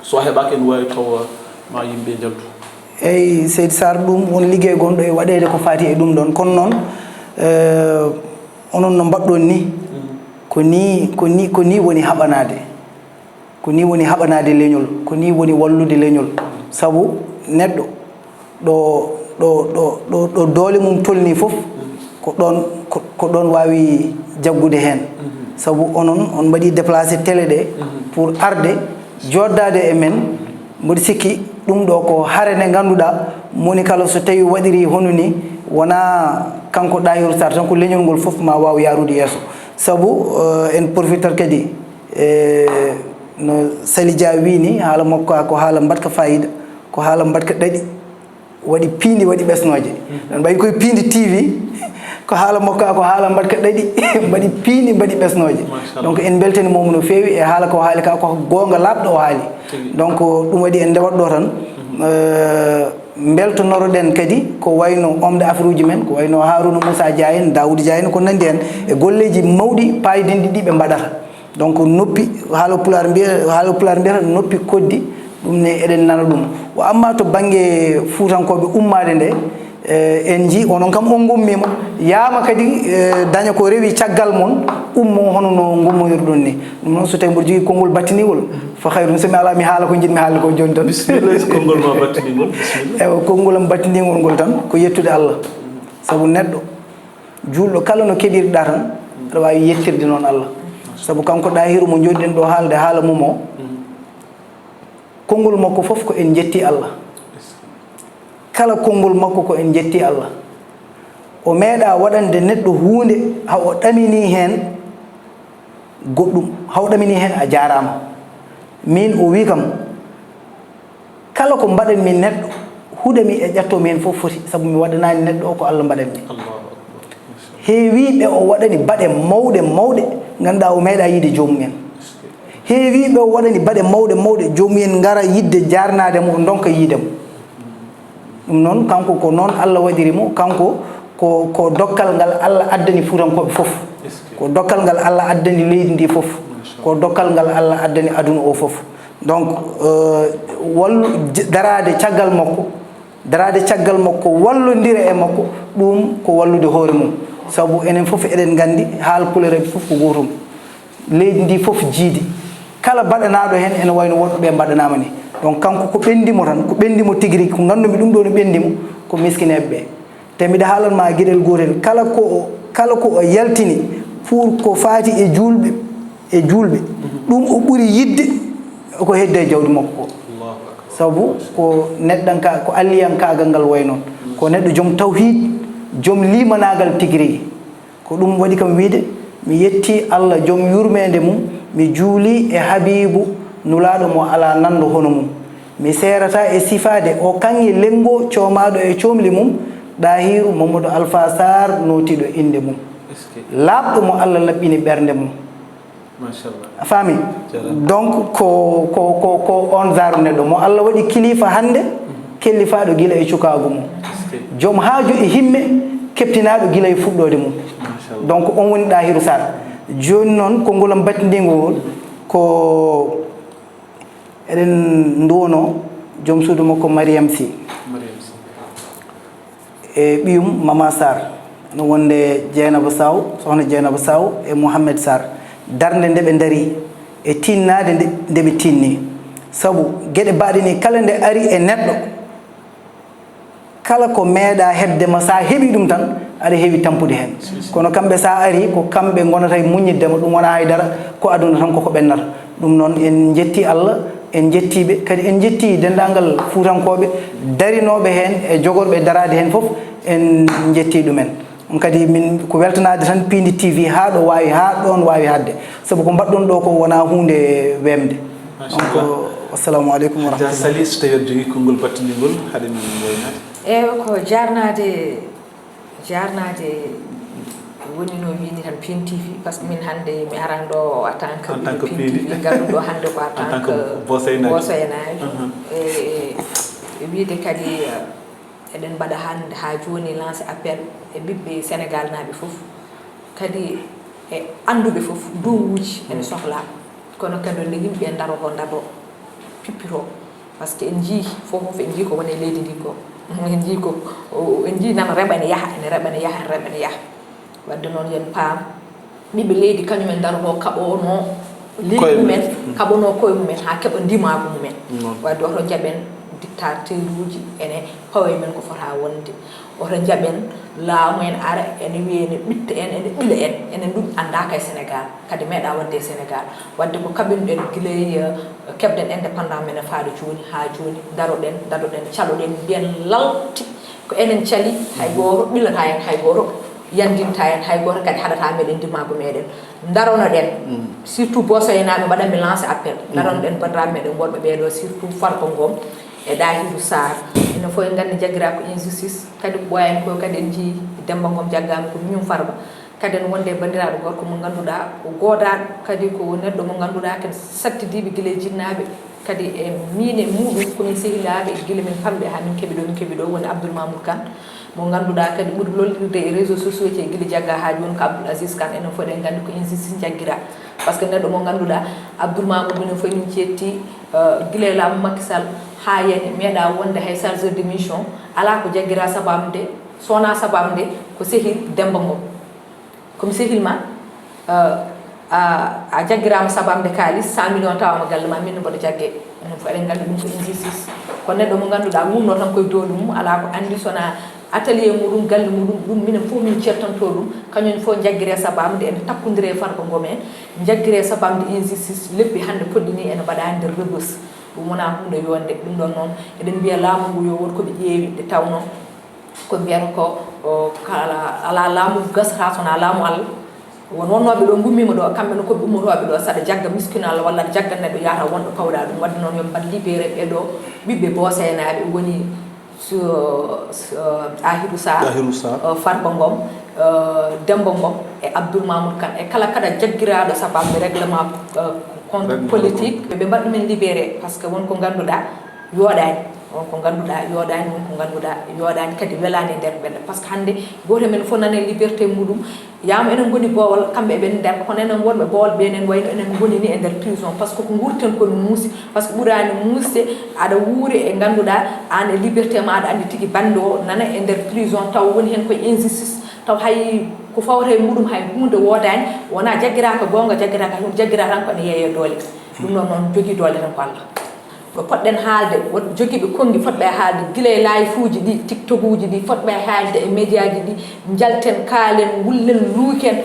so heeɓaka en wawi tawa ma yimɓe jaltu eyyi Seydi Sarr ɗum won ligguey gonɗo e waɗede ko fati e ɗum ɗon kono noon onon no mbaɗɗon ni ko ni woni haɓanade ko ni woni haɓanade leñol ko ni woni wallude leñol sabu neɗɗo ɗo doole mum tolni fof ko ɗon wawi jaggude hen sabu onon on mbaɗi déplacé télé ɗe pour arde joddade e men mboɗo sikki ɗum ɗo ko hare nde ganduɗa moni kala so tawi waɗiri hono ni wona kanko Ɗahiru Sarr tan ko leñol ngol fof ma waw yarude yeeso sabu en profitat kadi no Sali Dia wini haala makko ko haala mbatka fayida ko haala mbatka ɗaɗi waɗi piindi waɗi ɓesnoje ɗon mbaɗi koye piindi TV ko haala makko ko haala mbatka ɗaɗi mbaɗi piindi mbaɗi ɓesnoje donc en beltani momo no fewi e haala ko haali ka ko gonga labɗo o haali donc ɗum waɗi en ndewat ɗo tan beltonoroɗen kadi ko wayno homme d'affaire uji men ko wayno Harouna Moussa Dia en Daoud Dia en ko nandi hen e golleji mawɗi payidindi ɗi ɓe mbaɗata donc noppi haalo pular mbiyata noppi koddi ɗum ne eɗen nana ɗum o amma to banggue fuutankoɓe ummade nde en ji onon kam on gummima yaama kadi daña ko rewi caggal mon ummo hono no gummoyirɗon ni ɗum noon so tawi mboɗo jogui konngol battinigol fa hayru somi ala mi haala ko jiɗmi haalde ko joni tan bisimilla konngol ma battinigol bisimilla ewa konngol am battinigol ngol tan ko yettude Allah sabu neɗɗo julɗo kala no keɗirɗa tan aɗa wawi yettirde noon Allah sabu kanko ɗahiru mo joɗiɗen ɗo haalde haala mum o konngol makko fof ko en jetti Allah kala konngol makko ko en jetti Allah o meeɗa waɗande neɗɗo hunde ha o ɗamini hen goɗɗum ha o ɗamini hen a jarama min o wi kam kala ko mbaɗan min neɗɗo huɗami e ƴattomi hen fof foti sabu mi waɗanani neɗɗo o ko Allah mbaɗanmi heewiɓe o waɗani baɗe mawɗe ganduɗa o meeɗa yiide jomumen heewiɓe o waɗani baɗe mawɗe jomumen gara yidde jarnade mo donka yiidemo ɗum noon kanko ko noon Allah waɗirimo kanko ko dokkal ngal Allah addani fuutankoɓe fof ko dokkal ngal Allah addani leydi ndi fof ko dokkal ngal Allah addani aduna o fof donc wallu darade caggal makko wallodira e makko ɗum ko wallude hoore mum sabu enen fof eɗen gandi haal pulereɓe fof ko gotum leydi ndi fof jiidi kala baɗanaɗo hen ene wayno woɗɓe mbaɗanama ni donc kanko ko ɓendimo tan ko ɓendimo tigi rigui ko gandumi ɗum ɗo no ɓendimo ko miskineɓe ɓe te mbiɗa haalanma gueɗel gotel kala ko o yaltini pour ko faati e julɓe ɗum o ɓuuri yidde ko hedde jawdi makko ko sabu ko neɗɗanka ko alliyankagal ngal way noon ko neɗɗo joom tawhid joom limanagal tigi rigui ko ɗum waɗi kam wiide mi yetti Allah joom yurmede mum mi juuli e habibu nulaɗo mo ala nando hono mum mi serata e sifade o kanŋe lengo comaɗo e comli mum ɗahiru Mamadou Alpha Sarr notiɗo inde mum labɗo mo Allah laɓɓini ɓernde mum a faami donc ko on zaru neɗɗo mo Allah waɗi kilifa hande kellifaɗo gila e cukagu mum joom haaju e himme keptinaɗo gila e fuɗɗode mum donc on woni ɗahiru Sarr joni noon konngol battindigol ko eɗen duwono joom suudu makko Mariam Sy e ɓiyum Mama Sarr no wonde Dieynaba Saw sohna Dieynaba Saw e Mouhamed Sarr darde nde ɓe daari e tinnade nde ɓe tinni sabu gueɗe baɗe ni kala nde ari e neɗɗo kala ko meeɗa hebdema sa heeɓi ɗum tan aɗa heewi tampude hen kono kamɓe sa ari ko kamɓe gonata e muñiddema ɗum wona haydara ko aduna tan koko ɓennata ɗum noon en jetti Allah en jettiɓe kadi en jetti dendagal fuutankoɓe darinoɓe hen e jogorɓe darade hen foof en jetti ɗumen on kadi min ko weltanade tan Pindi TV ha ɗon wawi hadde saabu ko mbaɗɗon ɗo ko wona hunde wemde donc assalamu aleykum wa rahmatullah sali so tawi aɗa jogui konngol battinigol haade min woynade eyi ko jarnade woni no wini tan Pindi TV par ce que min hande mi aran ɗo en tant que Pindi TV garɗuɗo hande ko en tant que bosoyenaji e wiide kadi eɗen mbaɗa hande ha joni lancé appel e ɓiɓɓe Sénégal naaɓe foof kadi e anduɓe foof dowuji ene sohla kono kadi nde yimɓe daro pippito par ce que en jii fof en jii ko woni e leydi ndi ko en jii nan reɓane yaaha wadde noon yen paam ɓiɓɓe leydi kañumen daroto kaɓono leydi mumen kaɓono koye mumen ha keɓa ndimago mumen wadde oto jaɓen dictateur uji ene pawe men ko fota wonde oto jaɓen laamu en ara ene wiye ene ɓitta en ene ɓila en enen ɗum andaka e Sénégal kadi meeɗa wadde e Sénégal wadde ko kaɓirɗen guilay keɓɗen indépendant men faade joni ha joni daroɗen caloɗen mbiyen lalti ko enen cali hay goto ɓilata en hay goto yandinta en hay goto kadi haɗata meɗen dimago meɗen darono ɗen surtout bosoyenaɓe mbaɗanmi lancé appel darono ɗen bandiraɓe meɗen wonɓe ɓeɗo surtout Farba Ngom e Dahiru Sarr enen fof en gandi jaggira ko injustice kadi ɓoyen ko kadi en jii Demba Ngom jaggama ko miñum Farba kadi en wonde bandiraɗo gorko mo ganduɗa ko godaɗo kadi ko neɗɗo mo ganduɗa kadi sattidiɓe guilay jinnaɓe kadi e mine muɗum komin sehilaɓe guila min famɓe ha min keeɓi ɗo woni Abdoul Mamoud Kane mo ganduɗa kadi ɓuuri lollirde e réseaux sociaux ji guila jagga ha joni ko Abdoul Aziz Kane enen fof eɗen gandi ko injustice jagguira par ce que neɗɗo mo ganduɗa Abdoul Mamoud minen fof min cetti guila e laamu Macky Sall ha yani meeɗa wonde hay chargeur de mission ala ko jagguira sababude sowona sababude ko sehil Demba Ngom komi sehilma a jaggirama sababude kalis 100 millions tawama galle ma min mboɗo jagge enen fof eɗen gandi ɗum ko injustice ko neɗɗo mo ganduɗa wurno tan koye dow mum ala ko andi sona atelier muɗum galle muɗum ɗum minen fof min certanto ɗum kañum fof jagguire sababude ene takkodire Farba Ngom en jagguire sababude injustice leppi hande poɗɗini ene mbaɗa nder rebus ɗum wona hunde yonde ɗum ɗon noon eɗen mbiya laamu ngu yo won koɓe ƴeewi ɗe tawno ko mbiyata ko ala laamu gasata sona laamu Allah won wonnoɓe ɗo gummima ɗo kamɓe no koɓe ummotoɓe ɗo saɗa jagga miskinal walla jagga neɗɗo yata wonɗo pawɗa ɗum wadde noon yo mbad libéré ɓeɗo ɓiɓɓe bosenaɓe woni Ahidou Sarr Farba Ngom Demba Ngom e Abdoul Mamoud Kane e kala kada jaggiraɗo sababu règlement contre politique ɓe mbaɗ ɗumen libéré par ce que wonko ganduɗa yooɗani wonko ganduɗa yooɗani wonko ganduɗa yooɗani kadi welani nder ɓeɗe par ce que hande goto men fof nane liberté muɗum yama enen goni Bowal kamɓe eɓen nder kono enen wonɓe Bowal ɓe enen wayno enen goni ni e nder prison par ce que ko gurten kono muusi par ce que ɓuurani muusde aɗa wuuri e ganduɗa an e liberté ma aɗa andi tigui bande o nana e nder prison taw woni hen koye injustice taw hay ko fawre muɗum hay hunde wodani wona jagguiraka gonga jagguiraka hunde jagguira tan ko ene yeeye doole ɗum noon noon jogui doole tan ko Allah ko poɗɗen haalde woɗ jogiiɓe kongi fotɓe haalde gila e live uji ɗi TikTok uji ɗi fotɓe haalde e média ji ɗi jalten kaalen gullen luuken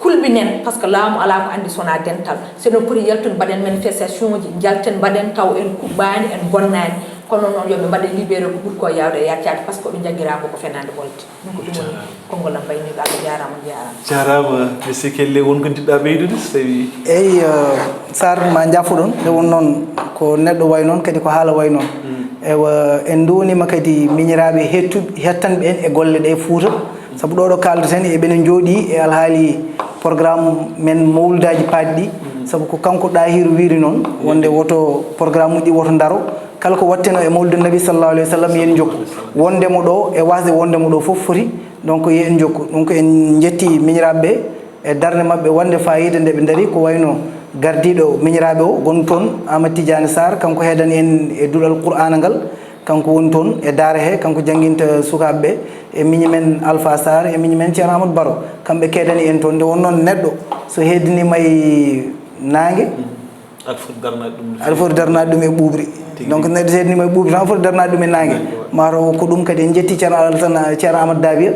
kulɓinen par ce que laamu ala ko andi sona dental seɗen poti yaltude mbaɗen manifestation ji jalten mbaɗen taw en kuɓɓani en bonnani kono noon yoɓe mbaɗe libéré ko ɓuuri ko yawde e yaccade par ce que oɓe jagguirako ko fenade bolde ɗum ko ɗum woni konngol am bayniɗo Allah jarama jarama monsieur Kelle wonko jiɗɗa ɓeydude so tawi eyyi Sar ma jaafoɗon nde won noon ko neɗɗo way noon kadi ko haala way noon ewa en duwnima kadi miñiraɓe hettanɓe en e golle ɗe Fouta saabu ɗo ɗo kaldeten eɓenen jooɗi e alhaali programme men mawludaji paɗɗi ɗi saabu ko kanko Ɗahiru wiiri noon wonde woto programme uji ɗi woto daaro kala ko watteno e mawlude nabi sallallahu alayhi wa sallam yen jokku wondemo ɗo e wasde wondemo ɗo fof foti donc yen jokku donc en jetti miñiraɓeɓe e darde mabɓe wonde fayida nde ɓe daari ko wayno gardiɗo miñiraɓe o gon toon Amadou Tidiane Sarr kanko heedani en e duɗal Qur'ana ngal kanko woni toon e daara he kanko jangguinta sukaɓeɓe e miñi men Alpha Sarr e miñi men Ceerno Amadou Baro kamɓe keedani en toon nde won noon neɗɗo so heddinima e nangue aɗa foti darnade ɗum e ɓuuɓri donc neɗɗo so heddinima e ɓuuɓri tan foti darnade ɗum e nangue mataw ko ɗum kadi en jetti Ceerno Alassane Ceerno Amadou Dabia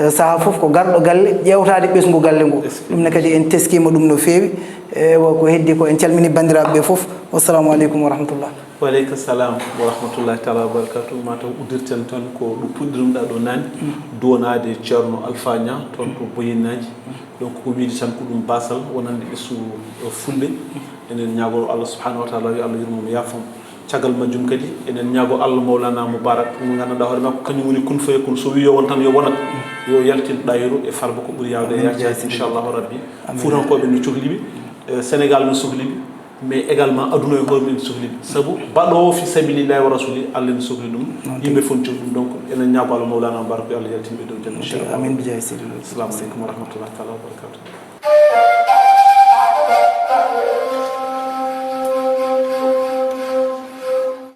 saaha foof ko garɗo galle ƴewtade ɓesgu galle ngu ɗumne kadi en teskima ɗum no feewi ewa ko heddi ko en calmini bandiraɓeɓe foof wassalamu aleykum wa rahmatullah waleykum salam wa rahmatullahi taala wa barakatuh mataw uddirten tan ko ɗum puɗɗirum ɗa ɗo nani duwonade Ceerno Alpha Niang toon to Boyinaji donc ko wiide tan ko ɗum basal wonande ɓessu fulɓe enen ñaago Allah subhanahu wa taala yo Allah yurmomo yaafam caggal majjum kadi enen ñaago Allah Mawlana Moubarak mo ganduɗa hoore makko kañum woni kun fayakun so wi yo won tan yo wonat yo yaltin Ɗahiru e Farba ko ɓuuri yawde e yaccade inchallahu rabbi Fuutankoɓe no cohliɓe Sénégal no sohliɓe mais également aduna e hoore men sohliɓe saabu baɗowo fi sabilillahi wa rasuli Allah ne sohli ɗum yimɓe fof cohli ɗum donc enen ñaago Allah Mawlana Moubarak yo Allah yaltinɓe dow jam inchallah amin bijahi seydi assalamu aleykum wa rahmatullahi taala wa barakatuh